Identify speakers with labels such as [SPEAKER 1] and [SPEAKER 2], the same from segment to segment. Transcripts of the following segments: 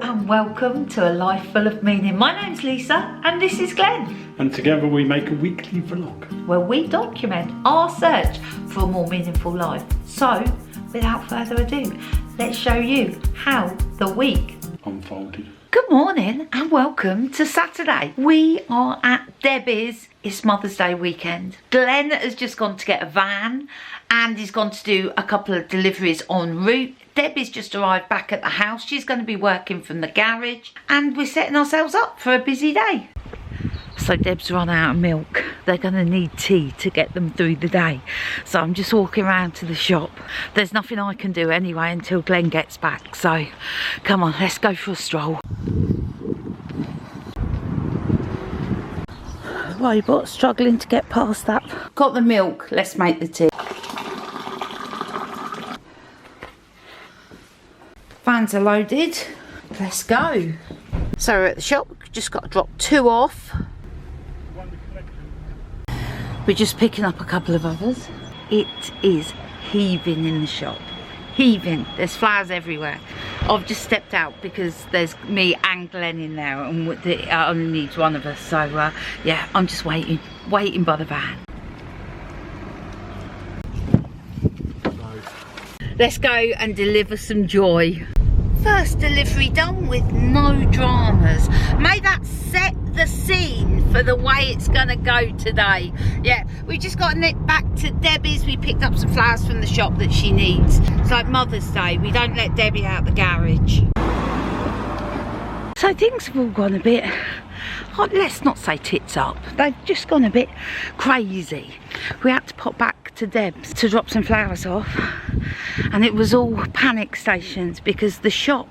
[SPEAKER 1] and welcome to A Life Full of Meaning. My name's Lisa and this is Glenn.
[SPEAKER 2] And together we make a weekly vlog
[SPEAKER 1] where we document our search for a more meaningful life. So, without further ado, let's show you how the week
[SPEAKER 2] unfolded.
[SPEAKER 1] Good morning and welcome to Saturday. We are at Debbie's. It's Mother's Day weekend. Glenn has just gone to get a van and he's gone to do a couple of deliveries en route. Debbie's just arrived back at the house. She's going to be working from the garage and we're setting ourselves up for a busy day. So Deb's run out of milk. They're going to need tea to get them through the day. So I'm just walking around to the shop. There's nothing I can do anyway until Glenn gets back. So come on, let's go for a stroll. Robot struggling to get past that. Got the milk, let's make the tea. Vans are loaded, let's go. So we're at the shop, just got to drop 2 off. We're just picking up a couple of others. It is heaving in the shop. Heaving, there's flowers everywhere. I've just stepped out because there's me and Glenn in there and it only needs one of us. So yeah, I'm just waiting by the van. Let's go and deliver some joy. First delivery done with no dramas. May that set the scene for the way it's gonna go today. Yeah, we just got to nip back to Debbie's. We picked up some flowers from the shop that she needs. It's like Mother's Day. We don't let Debbie out the garage. So things have all gone a bit, let's not say tits up, they've just gone a bit crazy. We had to pop back to Deb's to drop some flowers off and it was all panic stations because the shop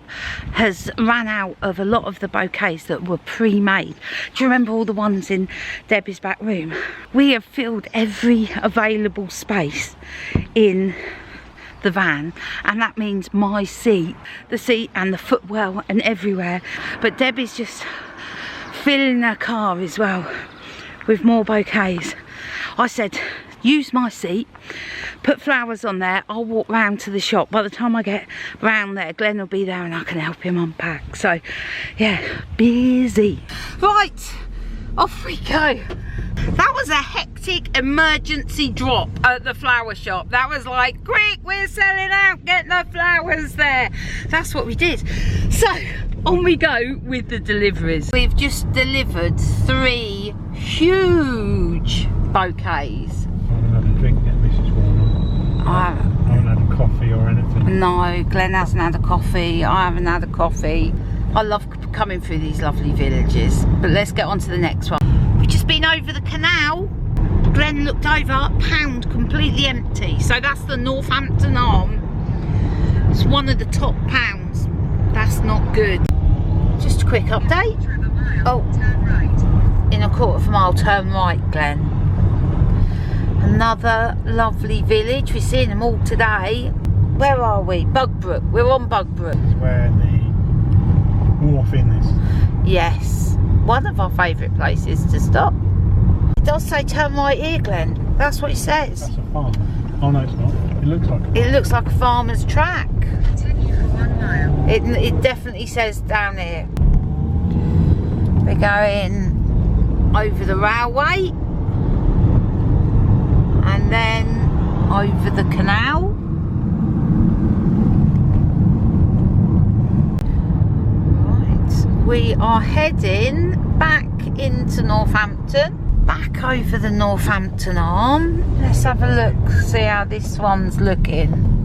[SPEAKER 1] has ran out of a lot of the bouquets that were pre-made. Do you remember all the ones in Debbie's back room? We have filled every available space in the van, and that means my seat, the seat and the footwell and everywhere. But Debbie's just filling her car as well with more bouquets. I said, use my seat, put flowers on there, I'll walk round to the shop. By the time I get round there, Glenn will be there and I can help him unpack. So yeah, busy. Right, off we go. That was a hectic emergency drop at the flower shop. That was like, quick, we're selling out, get the flowers there. That's what we did. So, on we go with the deliveries. We've just delivered 3 huge bouquets.
[SPEAKER 2] I haven't had a drink yet, Mrs. Warner. I haven't had a coffee or anything.
[SPEAKER 1] No, Glenn hasn't had a coffee. I haven't had a coffee. I love coming through these lovely villages. But let's get on to the next one. We've just been over the canal. Glenn looked over, pound completely empty. So that's the Northampton arm. It's one of the top pounds. That's not good. Just a quick update. Oh, in a quarter of a mile, turn right, Glenn. Another lovely village. We're seeing them all today. Where are we? Bugbrook. We're on Bugbrook.
[SPEAKER 2] This is where the wharf in is.
[SPEAKER 1] Yes. One of our favourite places to stop. It does say turn right here, Glenn. That's what it says.
[SPEAKER 2] That's a farm. Oh no, it's not. It looks like a farm.
[SPEAKER 1] It looks like a farmer's track.
[SPEAKER 3] Continue for 1 mile.
[SPEAKER 1] It definitely says down here. We're going over the railway and then over the canal. Right, we are heading back into Northampton. Back over the Northampton arm. Let's have a look, see how this one's looking.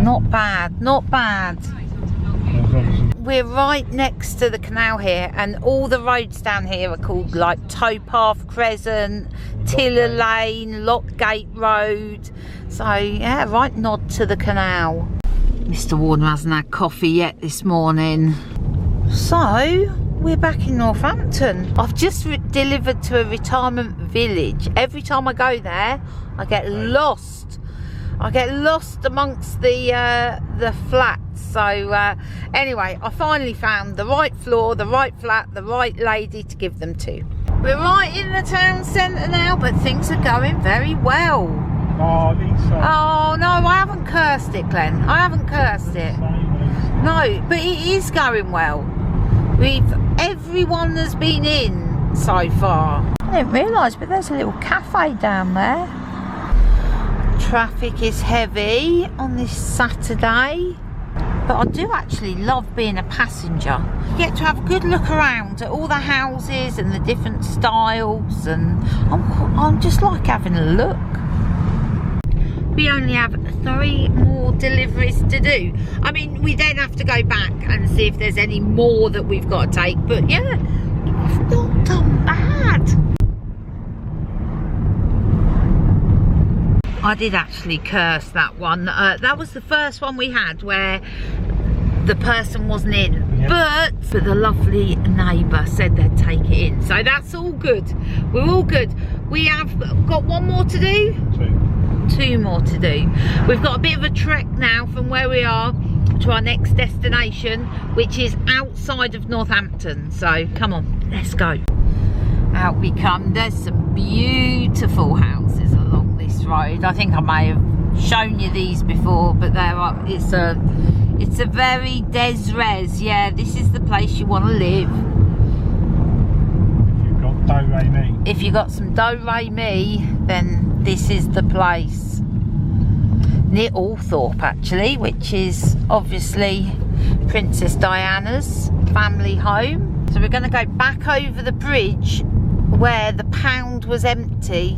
[SPEAKER 1] Not bad, not bad. We're right next to the canal here and all the roads down here are called like Towpath Crescent, Tiller Lane, Lockgate Road. So yeah, right nod to the canal. Mr. Warner hasn't had coffee yet this morning. So we're back in Northampton. I've just delivered to a retirement village. Every time I go there, I get lost. I get lost amongst the flats. So anyway, I finally found the right floor, the right flat, the right lady to give them to. We're right in the town centre now, but things are going very well.
[SPEAKER 2] Oh, Lisa.
[SPEAKER 1] Oh no, I haven't cursed it, Glenn. I haven't cursed it. No, but it is going well. Everyone has been in so far. I didn't realise, but there's a little cafe down there. Traffic is heavy on this Saturday, but I do actually love being a passenger. You get to have a good look around at all the houses and the different styles, and I'm just like having a look. We only have 3 more deliveries to do. I mean, we then have to go back and see if there's any more that we've got to take, but yeah, we've not done bad. I did actually curse that one. That was the first one we had where the person wasn't in, yeah. But the lovely neighbour said they'd take it in, so that's all good. We're all good. We have got 1 more to do. 2 more to do. We've got a bit of a trek now from where we are to our next destination, which is outside of Northampton. So come on, let's go. Out we come. There's some beautiful houses along this road. I think I may have shown you these before, but it's a very des-res. Yeah, this is the place you want to live. If you've got some do-re-mi, then this is the place. Near Althorpe actually, which is obviously Princess Diana's family home. So we're going to go back over the bridge where the pound was empty.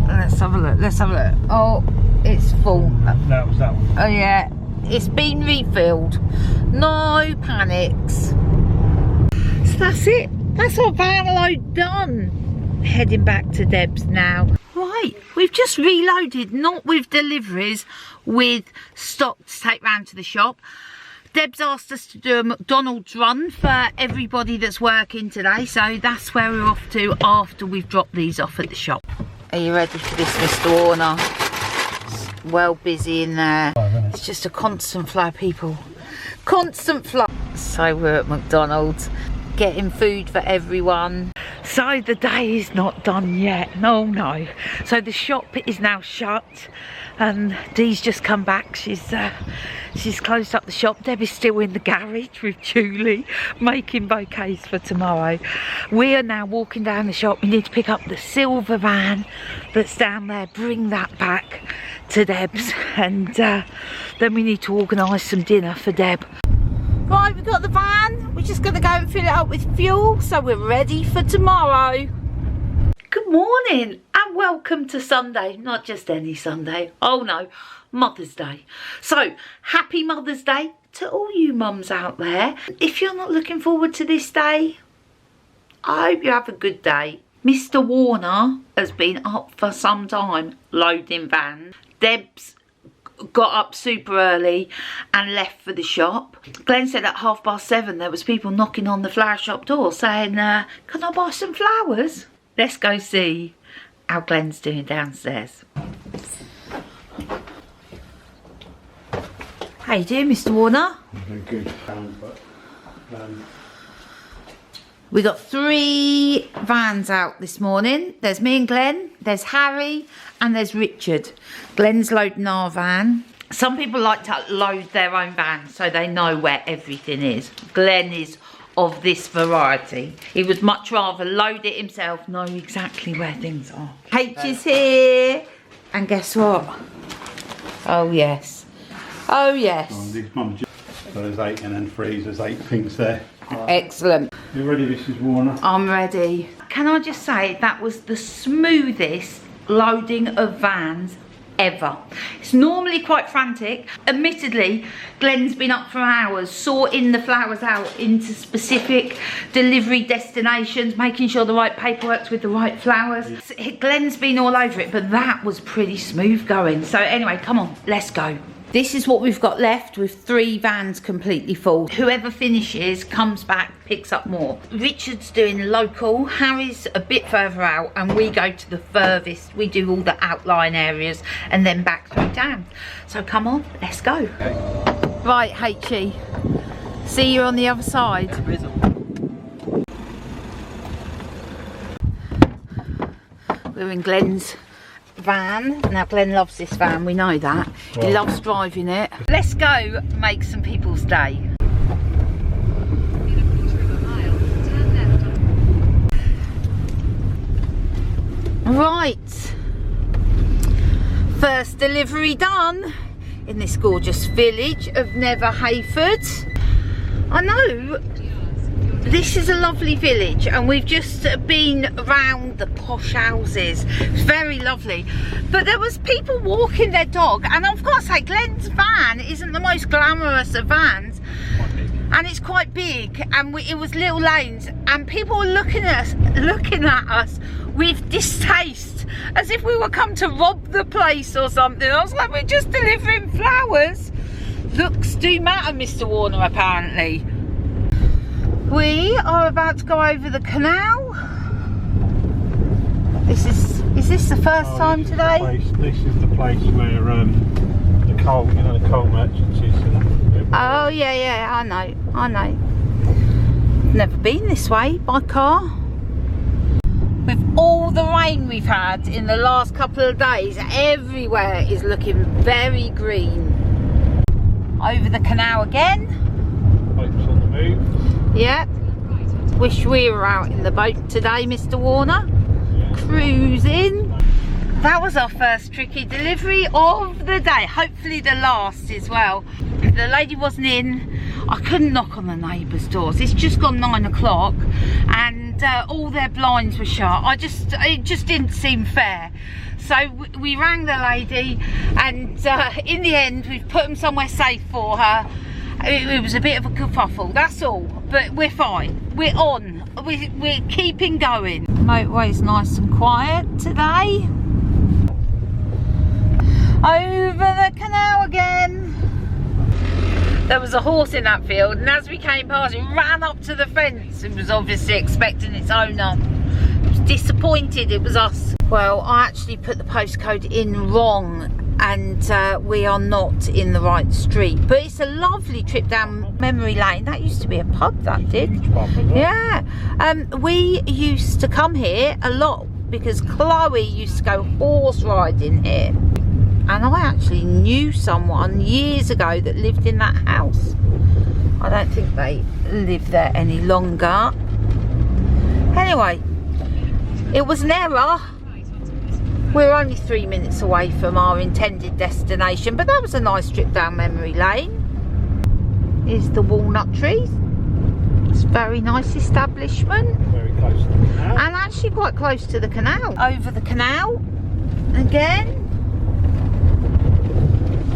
[SPEAKER 1] Let's have a look, let's have a look. Oh, it's full.
[SPEAKER 2] That was that one.
[SPEAKER 1] Oh yeah, it's been refilled. No panics. So that's it. That's our van load done. Heading back to Deb's now. Right, we've just reloaded, not with deliveries, with stock to take round to the shop. Deb's asked us to do a McDonald's run for everybody that's working today, so that's where we're off to after we've dropped these off at the shop. Are you ready for this, Mr. Warner? It's well busy in there. It's just a constant flow of people. Constant flow. So we're at McDonald's, getting food for everyone. So the day is not done yet. No. So the shop is now shut, and Dee's just come back. She's closed up the shop. Deb is still in the garage with Julie making bouquets for tomorrow. We are now walking down the shop. We need to pick up the silver van that's down there, bring that back to Deb's, and then we need to organise some dinner for Deb. Right, we've got the van. We're just going to go and fill it up with fuel, so we're ready for tomorrow. Good morning and welcome to Sunday. Not just any Sunday. Oh no, Mother's Day. So, happy Mother's Day to all you mums out there. If you're not looking forward to this day, I hope you have a good day. Mr. Warner has been up for some time loading vans. Deb's got up super early and left for the shop. Glenn said at 7:30 there was people knocking on the flower shop door saying, can I buy some flowers? Let's go see how Glenn's doing downstairs. How you doing, Mr. Warner?
[SPEAKER 2] Very good.
[SPEAKER 1] We got 3 vans out this morning. There's me and Glenn, there's Harry, and there's Richard. Glenn's loading our van. Some people like to load their own van so they know where everything is. Glenn is of this variety. He would much rather load it himself, know exactly where things are. H is here, and guess what? Oh yes. Oh yes.
[SPEAKER 2] So there's 8 and then 3, there's 8 things there.
[SPEAKER 1] Excellent.
[SPEAKER 2] You ready, Mrs. Warner?
[SPEAKER 1] I'm ready. Can I just say that was the smoothest loading of vans ever. It's normally quite frantic. Admittedly, Glenn's been up for hours sorting the flowers out into specific delivery destinations, making sure the right paperwork's with the right flowers. Glenn's been all over it, but that was pretty smooth going. So anyway, come on, let's go. This is what we've got left with 3 vans completely full. Whoever finishes comes back, picks up more. Richard's doing local, Harry's a bit further out, and we go to the furthest. We do all the outline areas and then back through town. So come on, let's go. Okay. Right, H-E. See you on the other side. We're in Glenn's van. Now Glenn loves this van, we know that.
[SPEAKER 2] Well,
[SPEAKER 1] he loves driving it. Let's go make some people's day. Right, first delivery done in this gorgeous village of Never Hayford. I know this is a lovely village and we've just been around the posh houses. It's very lovely, but there was people walking their dog, and I've got to say Glenn's van isn't the most glamorous of vans, and it's quite big, and it was little lanes, and people were looking at us with distaste, as if we were come to rob the place or something. I was like, we're just delivering flowers. Looks do matter, Mr. Warner, apparently. We are about to go over the canal. Is this the first time today?
[SPEAKER 2] This is the place where the coal, you know, the coal merchants is.
[SPEAKER 1] Oh yeah, I know. Never been this way by car. With all the rain we've had in the last couple of days, everywhere is looking very green. Over the canal again.
[SPEAKER 2] Boats on the move.
[SPEAKER 1] Yeah. Wish we were out in the boat today, Mr. Warner.
[SPEAKER 2] Yeah.
[SPEAKER 1] Cruising. That was our first tricky delivery of the day. Hopefully the last as well. The lady wasn't in. I couldn't knock on the neighbours' doors. It's just gone 9 o'clock and all their blinds were shut. It just didn't seem fair. So we rang the lady, and in the end we've put them somewhere safe for her. It was a bit of a kerfuffle, that's all, but we're fine. We're on. We're keeping going. Motorway's nice and quiet today. Over the canal again. There was a horse in that field, and as we came past, it ran up to the fence. It was obviously expecting its owner. It was disappointed it was us. Well, I actually put the postcode in wrong, and we are not in the right street. But it's a lovely trip down memory lane. That used to be a pub, that did.
[SPEAKER 2] Huge pub, isn't it?
[SPEAKER 1] Yeah. We used to come here a lot because Chloe used to go horse riding here. And I actually knew someone years ago that lived in that house. I don't think they live there any longer. Anyway, it was an error. We're only 3 minutes away from our intended destination, but that was a nice trip down memory lane. Here's the walnut tree. It's a very nice establishment.
[SPEAKER 2] Very close to the canal.
[SPEAKER 1] And actually quite close to the canal. Over the canal again.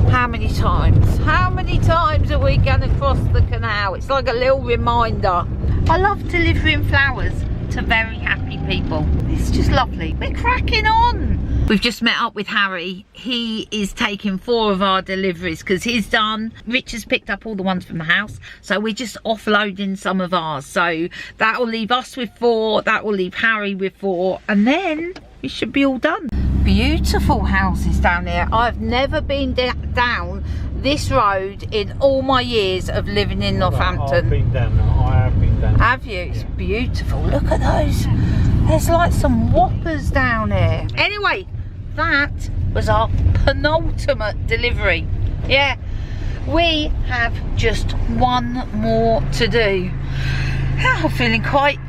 [SPEAKER 1] How many times? How many times are we going to cross the canal? It's like a little reminder. I love delivering flowers to very happy people. It's just lovely. We're cracking on. We've just met up with Harry. He is taking 4 of our deliveries because he's done. Rich has picked up all the ones from the house, so we're just offloading some of ours. So that will leave us with 4, that will leave Harry with 4, and then we should be all done. Beautiful houses down there. I've never been down this road in all my years of living in Northampton.
[SPEAKER 2] I've been down there. I have been down there.
[SPEAKER 1] Have you? It's beautiful. Look at those. There's like some whoppers down here. Anyway, that was our penultimate delivery. Yeah, we have just one more to do. I'm feeling quite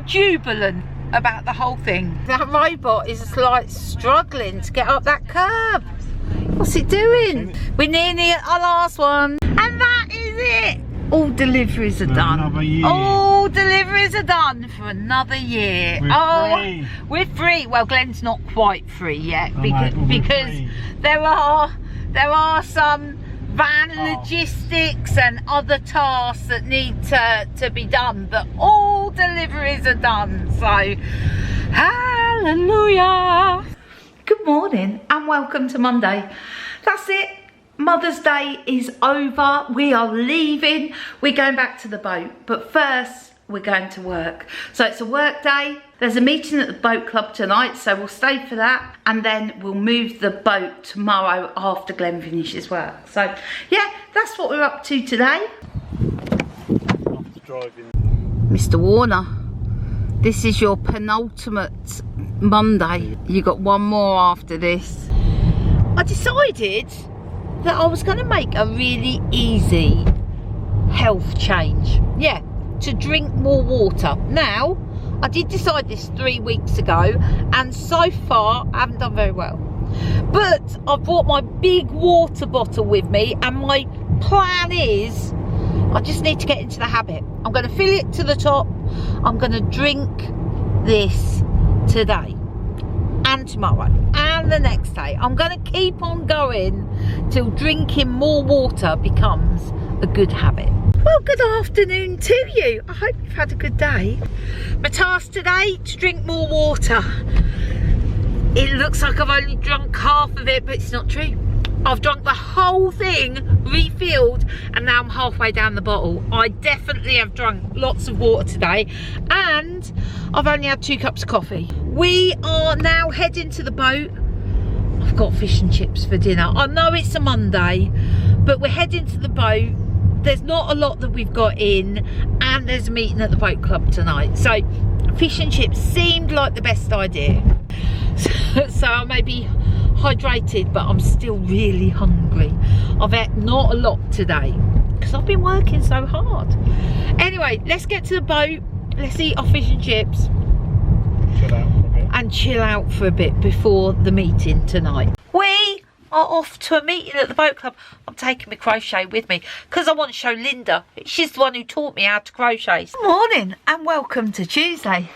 [SPEAKER 1] jubilant about the whole thing. That robot is like struggling to get up that curb. What's it doing? We're nearly at our last one, and that is it. All deliveries are done.
[SPEAKER 2] Another year.
[SPEAKER 1] All deliveries are done for another year.
[SPEAKER 2] We're free.
[SPEAKER 1] We're free. Well, Glenn's not quite free yet because
[SPEAKER 2] free.
[SPEAKER 1] there are some van logistics and other tasks that need to be done, but all deliveries are done, so hallelujah. Good morning and welcome to Monday. That's it. Mother's Day is over. We are leaving. We're going back to the boat, but first we're going to work. So it's a work day. There's a meeting at the boat club tonight, so we'll stay for that, and then we'll move the boat tomorrow after Glenn finishes work. So yeah, that's what we're up to today.
[SPEAKER 2] Driving.
[SPEAKER 1] Mr. Warner This is your penultimate Monday. You got one more after this. I decided that I was going to make a really easy health change. Yeah, to drink more water. Now, I did decide this 3 weeks ago, and so far I haven't done very well. But I've brought my big water bottle with me, and my plan is I just need to get into the habit. I'm going to fill it to the top. I'm going to drink this today and tomorrow and the next day. I'm going to keep on going till drinking more water becomes a good habit. Well, good afternoon to you. I hope you've had a good day. My task today, to drink more water. It looks like I've only drunk half of it, but it's not true. I've drunk the whole thing, refilled, and now I'm halfway down the bottle. I definitely have drunk lots of water today, and I've only had 2 cups of coffee. We are now heading to the boat. I've got fish and chips for dinner. I know it's a Monday, but we're heading to the boat. There's not a lot that we've got in, and there's a meeting at the boat club tonight. So fish and chips seemed like the best idea. So I may be hydrated, but I'm still really hungry. I've ate not a lot today because I've been working so hard. Anyway, let's get to the boat. Let's eat our fish and chips.
[SPEAKER 2] Chill out for a bit.
[SPEAKER 1] And chill out for a bit before the meeting tonight. We are off to a meeting at the boat club. I'm taking my crochet with me because I want to show Linda. She's the one who taught me how to crochet. Good morning and welcome to Tuesday.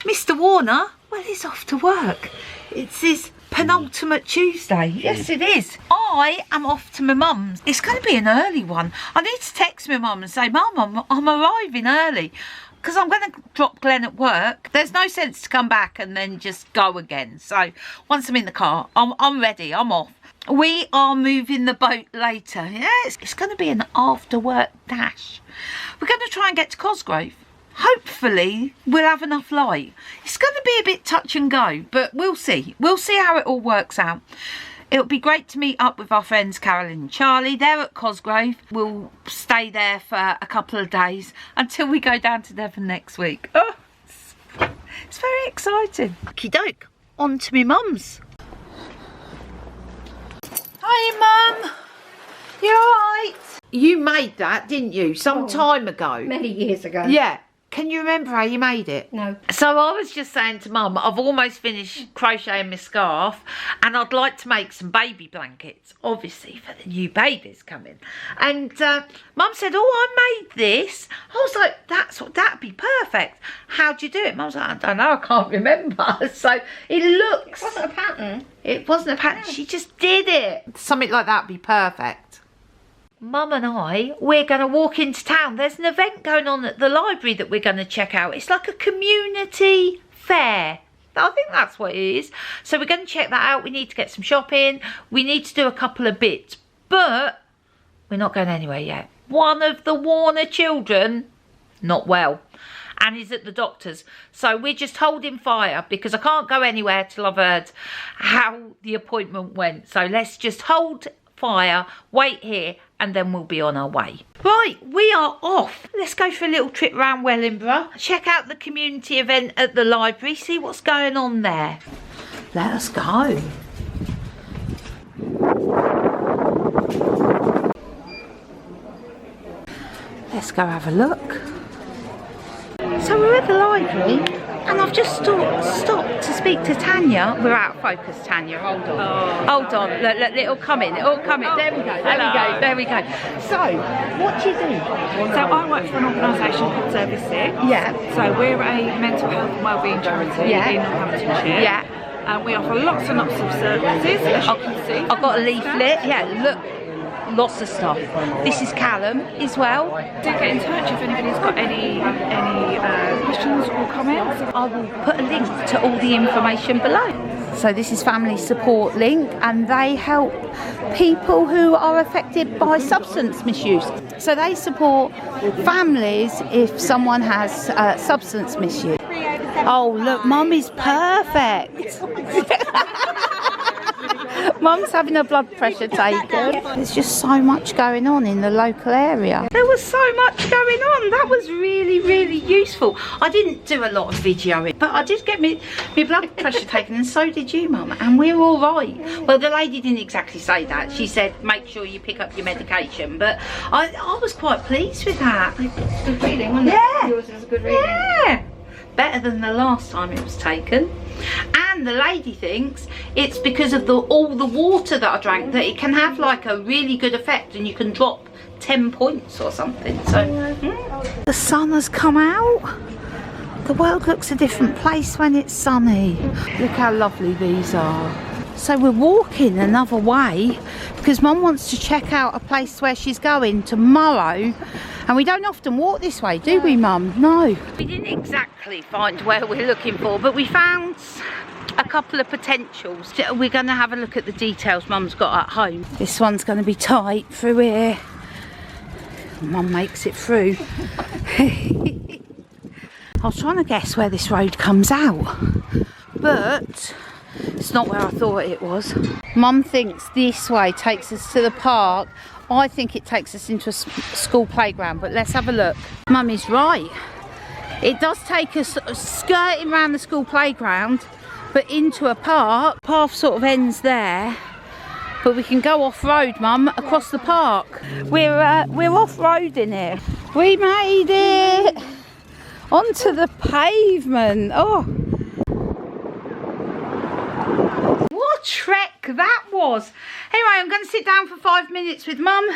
[SPEAKER 1] Mr. Warner, well, he's off to work. It's his penultimate Tuesday. Yes, it is. I am off to my mum's. It's going to be an early one. I need to text my mum and say, Mum, I'm arriving early, because I'm going to drop Glenn at work. There's no sense to come back and then just go again. So once I'm in the car, I'm ready. I'm off. We are moving the boat later. Yes, it's going to be an after work dash. We're going to try and get to Cosgrove. Hopefully we'll have enough light. It's going to be a bit touch and go, but we'll see. We'll see how it all works out. It'll be great to meet up with our friends Carolyn and Charlie. They're at Cosgrove. We'll stay there for a couple of days until we go down to Devon next week. Oh, it's very exciting. Okie doke, on to me mum's. Hi Mum, you alright? You made that, didn't you, some time ago?
[SPEAKER 4] Many years ago.
[SPEAKER 1] Yeah. Can you remember how you made it?
[SPEAKER 4] No.
[SPEAKER 1] So I was just saying to Mum, I've almost finished crocheting my scarf and I'd like to make some baby blankets, obviously for the new babies coming. And Mum said, oh, I made this. I was like, that'd be perfect. How'd you do it? Mum was like, I don't know, I can't remember. So it looks...
[SPEAKER 4] It wasn't a pattern.
[SPEAKER 1] It wasn't a pattern, she just did it. Something like that would be perfect. Mum and we're going to walk into town. There's an event going on at the library that we're going to check out. It's like a community fair. I think that's what it is. So we're going to check that out. We need to get some shopping. We need to do a couple of bits. But we're not going anywhere yet. One of the Warner children, not well, and he's at the doctor's. So we're just holding fire because I can't go anywhere till I've heard how the appointment went. So let's just hold fire, wait here, and then we'll be on our way. Right, we are off. Let's go for a little trip around Wellingborough, check out the community event at the library, see what's going on there. Let us go. Let's go have a look. So we're at the library and I've just stopped to speak to Tanya. We're out of focus, Tanya. Hold on. Oh. Hold on. Look, it'll come in. It'll come in. Oh, there we go. There we go. There we go. So, what do you do?
[SPEAKER 5] So I work for an organisation called Service 6.
[SPEAKER 1] Yeah.
[SPEAKER 5] So we're a mental health and wellbeing charity in Northamptonshire.
[SPEAKER 1] Yeah.
[SPEAKER 5] And we offer lots and lots of services, as you can see.
[SPEAKER 1] I've got a leaflet. Yeah, look. Lots of stuff. This is Callum as well.
[SPEAKER 5] Do get in touch if anybody's got any questions or comments.
[SPEAKER 1] I will put a link to all the information below. So this is Family Support Link and they help people who are affected by substance misuse. So they support families if someone has substance misuse. Oh look, Mummy's perfect. Mum's having her blood pressure taken. There's just so much going on in the local area. There was so much going on. That was really, really useful. I didn't do a lot of videoing, but I did get my blood pressure taken, and so did you, Mum, and we're all right. Well, the lady didn't exactly say that. She said, make sure you pick up your medication, but I was quite pleased with that.
[SPEAKER 5] Good reading, wasn't it?
[SPEAKER 1] Yeah.
[SPEAKER 5] Yours was a good reading.
[SPEAKER 1] Yeah. Better than the last time it was taken. And the lady thinks it's because of all the water that I drank that it can have like a really good effect, and you can drop 10 points or something. So the sun has come out. The world looks a different place when it's sunny. Look how lovely these are. So we're walking another way because Mum wants to check out a place where she's going tomorrow, and we don't often walk this way, do we, Mum? No. We didn't exactly find where we're looking for, but we found a couple of potentials. We're going to have a look at the details Mum's got at home. This one's going to be tight through here. Mum makes it through. I was trying to guess where this road comes out, but it's not where I thought it was. Mum thinks this way takes us to the park. I think it takes us into a school playground, but let's have a look. Mum is right. It does take us skirting around the school playground, but into a park. Path sort of ends there, but we can go off-road, Mum, across the park. We're off-roading here. We made it onto the pavement. Oh. What trek that was. Anyway, I'm going to sit down for 5 minutes with Mum,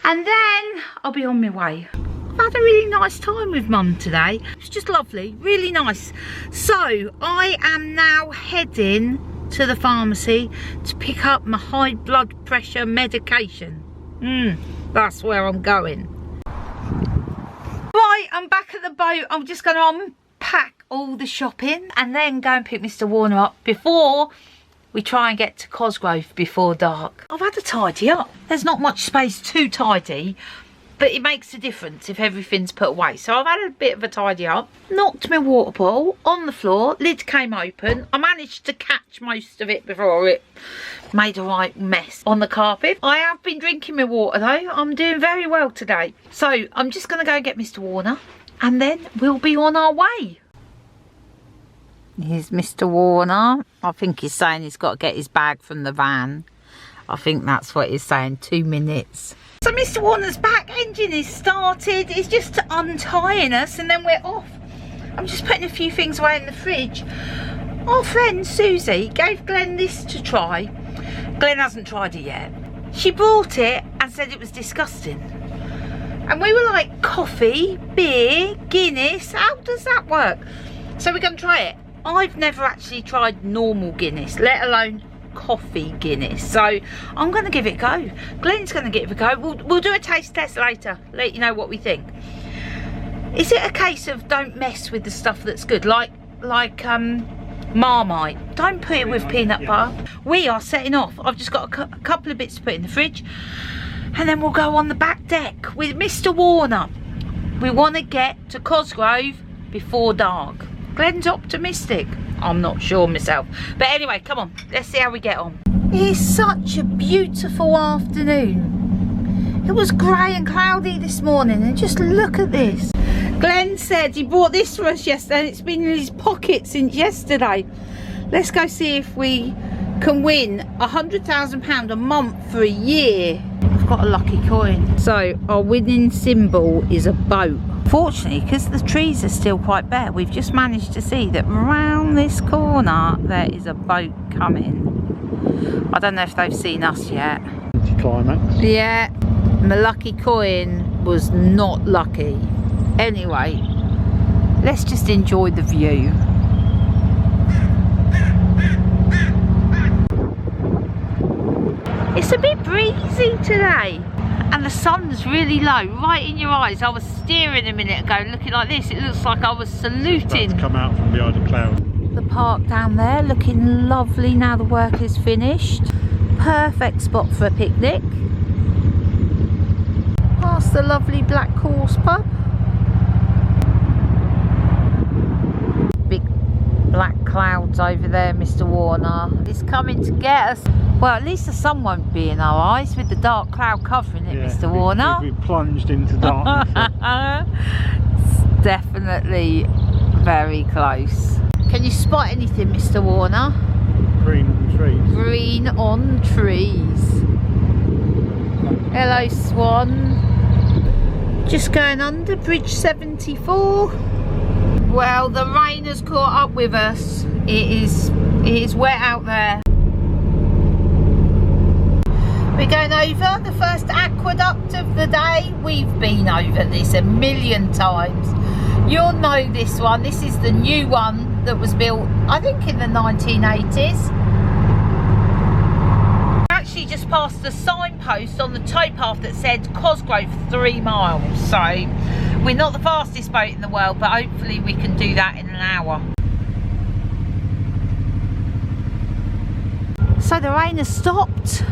[SPEAKER 1] and then I'll be on my way. I've had a really nice time with Mum today. It's just lovely, really nice. So I am now heading to the pharmacy to pick up my high blood pressure medication. That's where I'm going. Right, I'm back at the boat. I'm just going to unpack all the shopping and then go and pick Mr. Warner up before we try and get to Cosgrove before dark. I've had to tidy up. There's not much space to tidy, but it makes a difference if everything's put away. So I've had a bit of a tidy up. Knocked my water bottle on the floor. Lid came open. I managed to catch most of it before it made a right mess on the carpet. I have been drinking my water though. I'm doing very well today. So I'm just going to go and get Mr. Warner, and then we'll be on our way. Here's Mr. Warner. I think he's saying he's got to get his bag from the van. I think that's what he's saying. 2 minutes. So Mr. Warner's back. Engine is started. It's just untying us and then we're off. I'm just putting a few things away in the fridge. Our friend Susie gave Glenn this to try. Glenn hasn't tried it yet. She brought it and said it was disgusting. And we were like, coffee, beer, Guinness, how does that work? So we're going to try it. I've never actually tried normal Guinness, let alone coffee Guinness. So I'm going to give it a go. Glenn's going to give it a go. We'll do a taste test later, let you know what we think. Is it a case of don't mess with the stuff that's good, like Marmite? Don't put it with peanut butter. We are setting off. I've just got a couple of bits to put in the fridge, and then we'll go on the back deck with Mr. Warner. We want to get to Cosgrove before dark. Glenn's optimistic. I'm not sure myself. But anyway, come on. Let's see how we get on. It's such a beautiful afternoon. It was grey and cloudy this morning, and just look at this. Glenn said he bought this for us yesterday, and it's been in his pocket since yesterday. Let's go see if we can win £100,000 a month for a year. I've got a lucky coin. So our winning symbol is a boat. Fortunately, because the trees are still quite bare, we've just managed to see that around this corner there is a boat coming. I don't know if they've seen us yet.
[SPEAKER 2] Climax.
[SPEAKER 1] Yeah, my lucky coin was not lucky. Anyway, let's just enjoy the view. It's a bit breezy today. And the sun's really low, right in your eyes. I was steering a minute ago, looking like this. It looks like I was saluting.
[SPEAKER 2] Come out from behind a cloud.
[SPEAKER 1] The park down there, looking lovely now the work is finished. Perfect spot for a picnic. Past the lovely Black Horse pub. Big black clouds over there, Mr. Warner. It's coming to get us. Well, at least the sun won't be in our eyes with the dark cloud covering it,
[SPEAKER 2] Yeah,
[SPEAKER 1] Mr. Warner.
[SPEAKER 2] We plunged into darkness.
[SPEAKER 1] It's definitely very close. Can you spot anything, Mr. Warner?
[SPEAKER 2] Green on trees.
[SPEAKER 1] Green on trees. Hello, Swan. Just going under Bridge 74. Well, the rain has caught up with us. It is wet out there. We're going over the first aqueduct of the day. We've been over this a million times. You'll know this one. This is the new one that was built, I think, in the 1980s. Actually just passed the signpost on the towpath that said Cosgrove 3 miles. So we're not the fastest boat in the world, but hopefully we can do that in an hour. So the rain has stopped.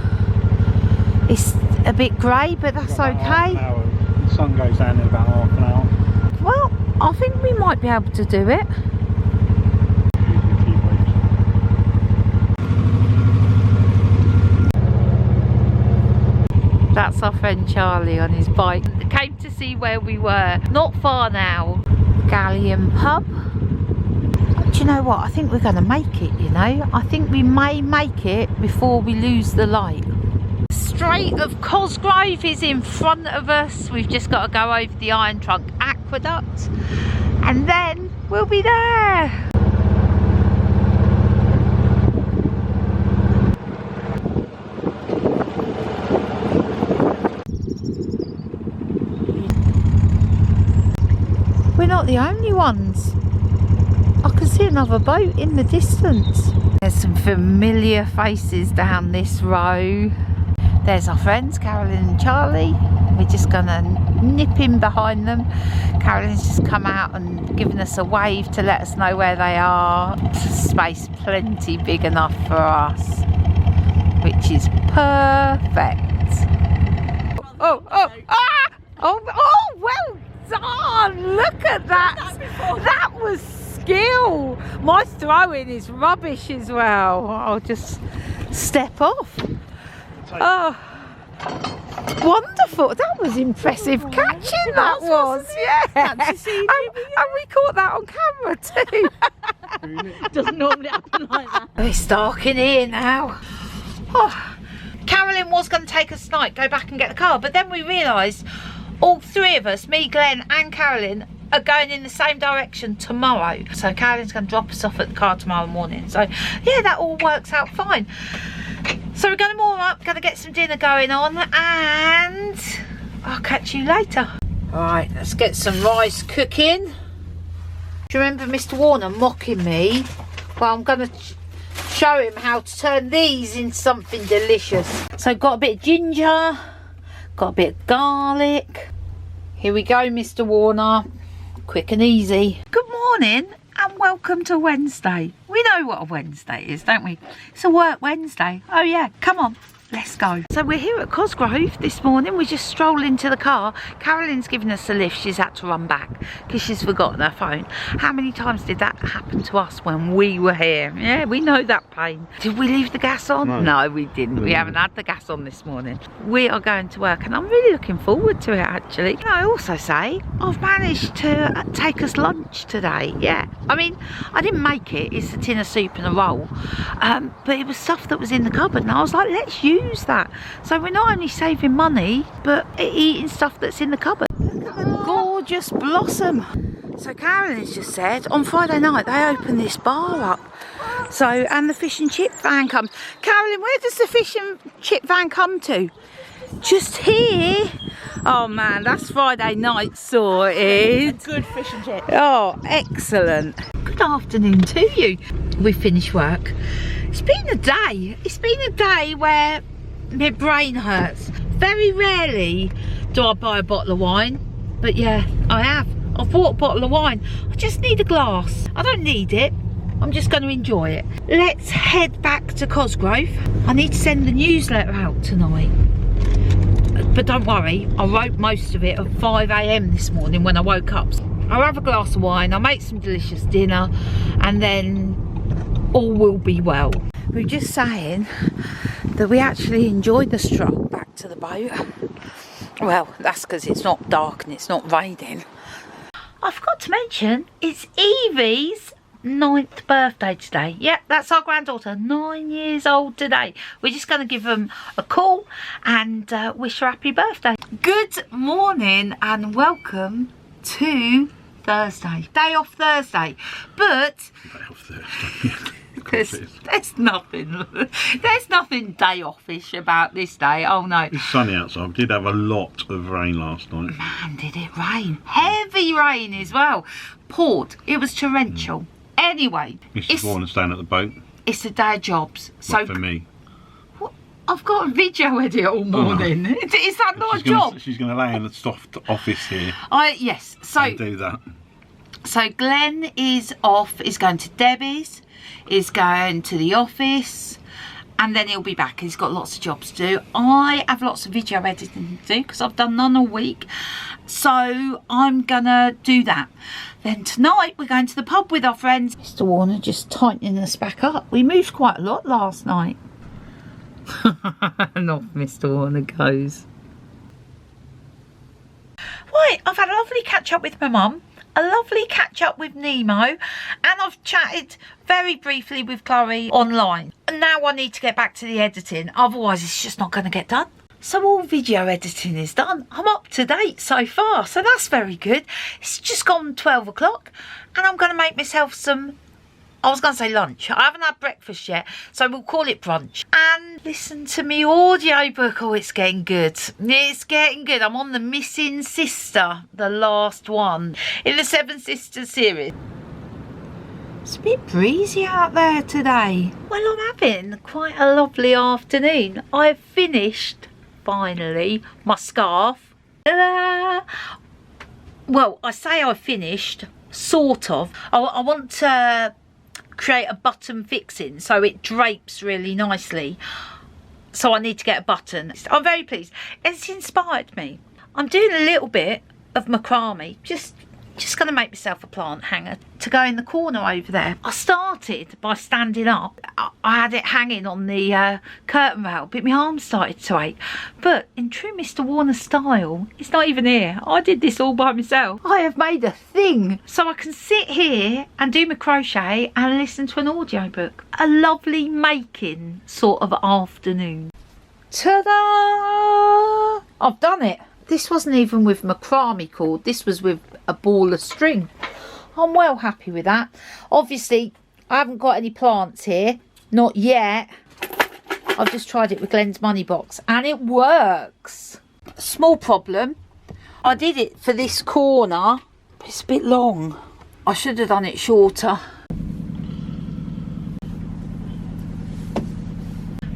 [SPEAKER 1] It's a bit grey, but that's okay.
[SPEAKER 2] The sun goes down in about half an hour.
[SPEAKER 1] Well, I think we might be able to do it. That's our friend Charlie on his bike. Came to see where we were. Not far now. Galleon Pub. Do you know what? I think we're going to make it, you know. I think we may make it before we lose the light. Strait of Cosgrove is in front of us. We've just got to go over the Iron Trunk Aqueduct and then we'll be there. We're not the only ones. I can see another boat in the distance. There's some familiar faces down this row. There's our friends, Carolyn and Charlie. We're just gonna nip in behind them. Carolyn's just come out and given us a wave to let us know where they are. Space plenty big enough for us, which is perfect. Oh, well done! Look at that! That was skill! My throwing is rubbish as well. I'll just step off. Oh, wonderful! That was impressive catching. That was, yeah. And we caught that on camera too.
[SPEAKER 5] Doesn't normally happen like that.
[SPEAKER 1] It's dark in here now. Oh. Carolyn was going to take us tonight, go back and get the car, but then we realised all three of us, me, Glenn and Carolyn, are going in the same direction tomorrow. So Carolyn's going to drop us off at the car tomorrow morning. So yeah, that all works out fine. So we're going to warm up, going to get some dinner going on, and I'll catch you later. Alright, let's get some rice cooking. Do you remember Mr. Warner mocking me? Well, I'm going to show him how to turn these into something delicious. So got a bit of ginger, got a bit of garlic. Here we go, Mr. Warner. Quick and easy. Good morning and welcome to Wednesday. We know what a Wednesday is, don't we? It's a work Wednesday. Oh yeah, come on. Let's go. So we're here at Cosgrove this morning. We're just strolling to the car. Carolyn's given us a lift. She's had to run back because she's forgotten her phone. How many times did that happen to us when we were here? Yeah, we know that pain. Did we leave the gas on? No, we didn't. We haven't had the gas on this morning. We are going to work and I'm really looking forward to it actually. Can I also say I've managed to take us lunch today. Yeah, I mean, I didn't make it. It's a tin of soup and a roll. But it was stuff that was in the cupboard and I was like, let's use that. So we're not only saving money but eating stuff that's in the cupboard. Look at the gorgeous blossom. So Carolyn's just said on Friday night they open this bar up. So, and the fish and chip van comes. Carolyn, where does the fish and chip van come to? Just here. Oh man, that's Friday night sorted.
[SPEAKER 5] Good fish and chips.
[SPEAKER 1] Oh, excellent. Good afternoon to you. We finished work. It's been a day. It's been a day where my brain hurts. Very rarely do I buy a bottle of wine, but yeah, I have. I've bought a bottle of wine. I just need a glass. I don't need it. I'm just going to enjoy it. Let's head back to Cosgrove. I need to send the newsletter out tonight. But don't worry, I wrote most of it at 5 AM this morning when I woke up. I'll have a glass of wine, I'll make some delicious dinner, and then all will be well. We're just saying that we actually enjoyed the stroll back to the boat. Well, that's because it's not dark and it's not raining. I forgot to mention, it's Evie's 9th birthday today. Yep, that's our granddaughter, 9 years old today. We're just going to give them a call and wish her happy birthday. Good morning and welcome to Thursday. Day off Thursday. But
[SPEAKER 2] Day off Thursday.
[SPEAKER 1] there's nothing day offish about this day. Oh no.
[SPEAKER 2] It's sunny outside. We did have a lot of rain last night.
[SPEAKER 1] Man, did it rain. Heavy rain as well. Poured. It was torrential. Anyway,
[SPEAKER 2] Mrs. Warner's staying at the boat.
[SPEAKER 1] It's a day of jobs. So
[SPEAKER 2] Not for me.
[SPEAKER 1] What? I've got a video edit all morning. Is that not a job?
[SPEAKER 2] She's going to lay in the soft office here.
[SPEAKER 1] Yes. So
[SPEAKER 2] and do that.
[SPEAKER 1] So Glenn is off. Is going to Debbie's. Is going to the office. And then he'll be back. He's got lots of jobs to do. I have lots of video editing to do because I've done none all week. So I'm gonna do that. Then tonight we're going to the pub with our friends. Mr. Warner just tightening us back up. We moved quite a lot last night. And off Mr. Warner goes. Right, I've had a lovely catch up with my mum. A lovely catch up with Nemo, and I've chatted very briefly with Chloe online. And now I need to get back to the editing, otherwise it's just not going to get done. So all video editing is done. I'm up to date so far, so that's very good. It's just gone 12 o'clock and I'm going to make myself some, I was going to say lunch. I haven't had breakfast yet, so we'll call it brunch. And listen to me audiobook. Oh, it's getting good. It's getting good. I'm on The Missing Sister, the last one in the Seven Sisters series. It's a bit breezy out there today. Well, I'm having quite a lovely afternoon. I've finished, finally, my scarf. Ta-da! Well, I say I finished, sort of. I want to create a button fixing so it drapes really nicely, so I need to get a button. I'm very pleased. It's inspired me. I'm doing a little bit of macrame, just gonna make myself a plant hanger to go in the corner over there. I started by standing up. I had it hanging on the curtain rail, but my arms started to ache. But in true Mr. Warner style, it's not even here. I did this all by myself. I have made a thing so I can sit here and do my crochet and listen to an audiobook. A lovely making sort of afternoon. Ta-da! I've done it. This wasn't even with macrame cord, this was with a ball of string. I'm well happy with that. Obviously, I haven't got any plants here, not yet. I've just tried it with Glenn's money box and it works. Small problem, I did it for this corner, but it's a bit long. I should have done it shorter.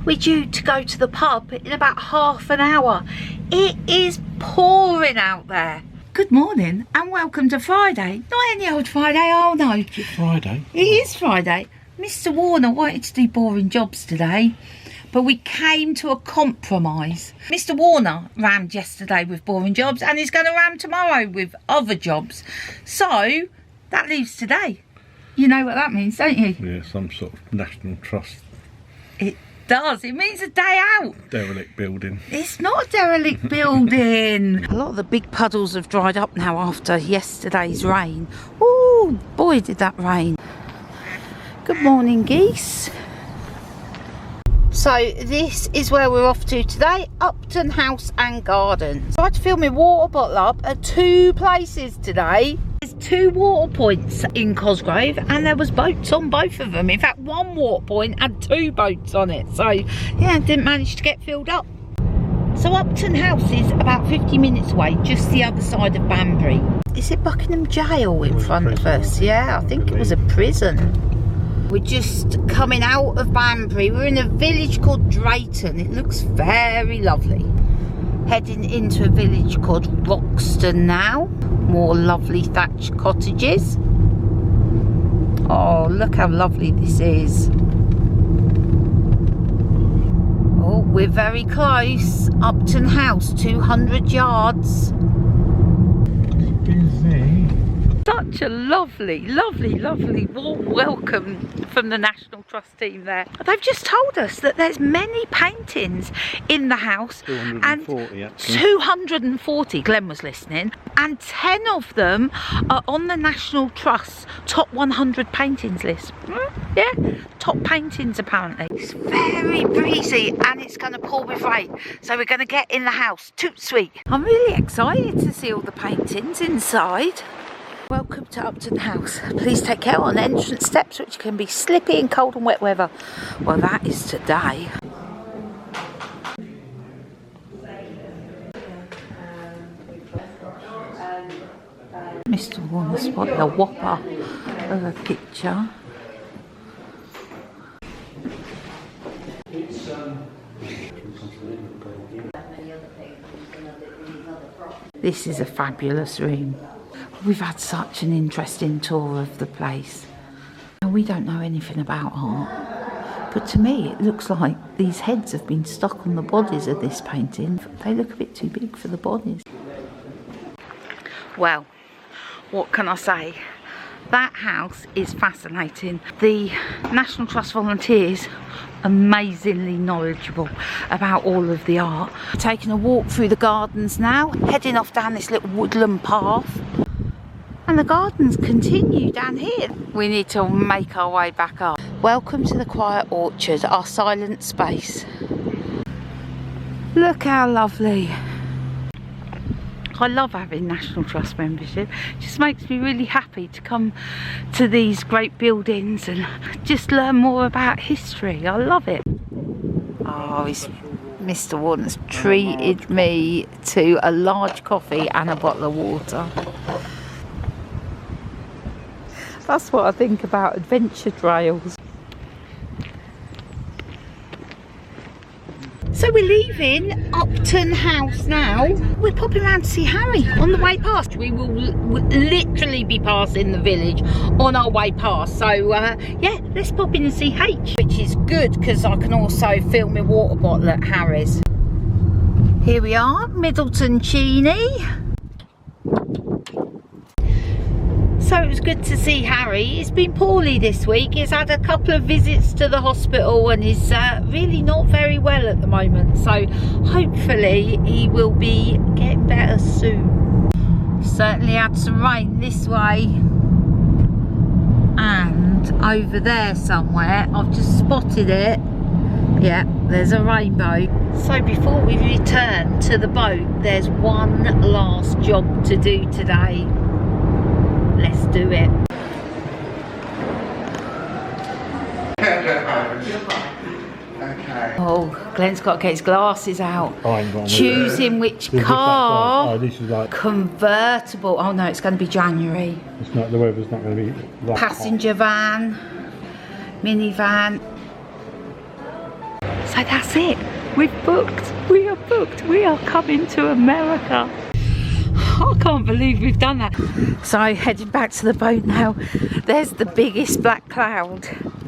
[SPEAKER 1] We're due to go to the pub in about half an hour. It is pouring out there. Good morning and welcome to Friday. Not any old Friday, oh no.
[SPEAKER 2] Is it Friday?
[SPEAKER 1] It is Friday. Mr. Warner wanted to do boring jobs today, but we came to a compromise. Mr. Warner rammed yesterday with boring jobs and he's going to ram tomorrow with other jobs. So that leaves today. You know what that means, don't you?
[SPEAKER 2] Yeah, some sort of National Trust.
[SPEAKER 1] It does. It means a day out.
[SPEAKER 2] Derelict building.
[SPEAKER 1] It's not a derelict building. A lot of the big puddles have dried up now after yesterday's rain. Oh boy, did that rain. Good morning, geese. So this is where we're off to today, Upton House and Gardens. So I had to fill my water bottle up at 2 places today. There's 2 water points in Cosgrove and there was boats on both of them. In fact, 1 water point had 2 boats on it. So yeah, didn't manage to get filled up. So Upton House is about 50 minutes away, just the other side of Banbury. Is it Buckingham Jail in front of us? Yeah, I think it was a prison. We're just coming out of Banbury. We're in a village called Drayton. It looks very lovely. Heading into a village called Roxton now. More lovely thatched cottages. Oh, look how lovely this is. Oh, we're very close. Upton House, 200 yards.
[SPEAKER 2] Busy.
[SPEAKER 1] such a lovely, lovely, lovely warm welcome from the National Trust team there. They've just told us that there's many paintings in the house.
[SPEAKER 2] 240
[SPEAKER 1] and
[SPEAKER 2] actually.
[SPEAKER 1] 240, Glenn was listening, and 10 of them are on the National Trust top 100 paintings list. Yeah, top paintings apparently. It's very breezy and it's going to pour with rain, so we're going to get in the house. Toot sweet. I'm really excited to see all the paintings inside. Welcome to Upton House. Please take care on entrance steps, which can be slippy in cold and wet weather. Well, that is today. Mr. Warner spotted a whopper of a picture. This is a fabulous room. We've had such an interesting tour of the place. And we don't know anything about art, but to me it looks like these heads have been stuck on the bodies of this painting. They look a bit too big for the bodies. Well, what can I say? That house is fascinating. The National Trust volunteers, amazingly knowledgeable about all of the art. Taking a walk through the gardens now, heading off down this little woodland path. And the gardens continue down here. We need to make our way back up. Welcome to the quiet orchard, our silent space. Look how lovely. I love having National Trust membership. It just makes me really happy to come to these great buildings and just learn more about history. I love it. Oh, Mr. Warden's treated me to a large coffee and a bottle of water. That's what I think about adventure trails. So we're leaving Upton House now. We're popping around to see Harry on the way past. We will literally be passing the village on our way past. So yeah, let's pop in and see H, which is good because I can also fill my water bottle at Harry's. Here we are, Middleton Cheney. So it was good to see Harry. He's been poorly this week. He's had a couple of visits to the hospital and he's really not very well at the moment. So hopefully he will be getting better soon. Certainly had some rain this way and over there somewhere. I've just spotted it. Yeah, there's a rainbow. So before we return to the boat, there's one last job to do today. Let's do it.
[SPEAKER 4] Okay.
[SPEAKER 1] Oh, Glenn's got to get his glasses out. Choosing which car.
[SPEAKER 2] Oh, this is like
[SPEAKER 1] convertible. Oh no, it's going to be January.
[SPEAKER 2] It's not. The weather's not going to be that
[SPEAKER 1] Passenger van, minivan. So that's it. We've booked. We are booked. We are coming to America. I can't believe we've done that. So heading back to the boat now. There's the biggest black cloud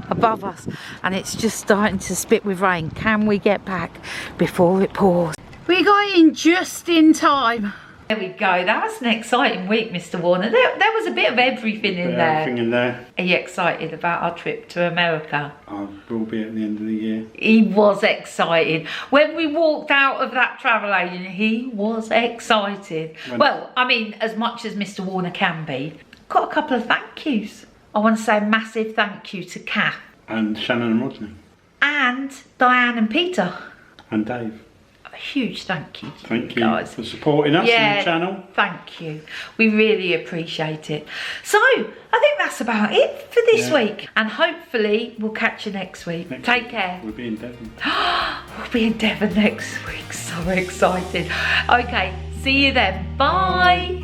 [SPEAKER 1] above us and it's just starting to spit with rain. Can we get back before it pours? We got in just in time. There we go. That was an exciting week, Mr. Warner. There was a bit of everything in there.
[SPEAKER 2] Everything in there.
[SPEAKER 1] Are you excited about our trip to America?
[SPEAKER 2] I will be at the end of the year.
[SPEAKER 1] He was excited. When we walked out of that travel agent, he was excited. Well, I mean, as much as Mr. Warner can be. Got a couple of thank yous. I want to say a massive thank you to Kath.
[SPEAKER 2] And Shannon and Rodney.
[SPEAKER 1] And Diane and Peter.
[SPEAKER 2] And Dave.
[SPEAKER 1] A huge thank you.
[SPEAKER 2] Thank you
[SPEAKER 1] guys
[SPEAKER 2] for supporting us in the channel.
[SPEAKER 1] Thank you. We really appreciate it. So, I think that's about it for this week. And hopefully, we'll catch you next week. Take care.
[SPEAKER 2] We'll be in Devon.
[SPEAKER 1] We'll be in Devon next week. So excited. Okay, see you then. Bye.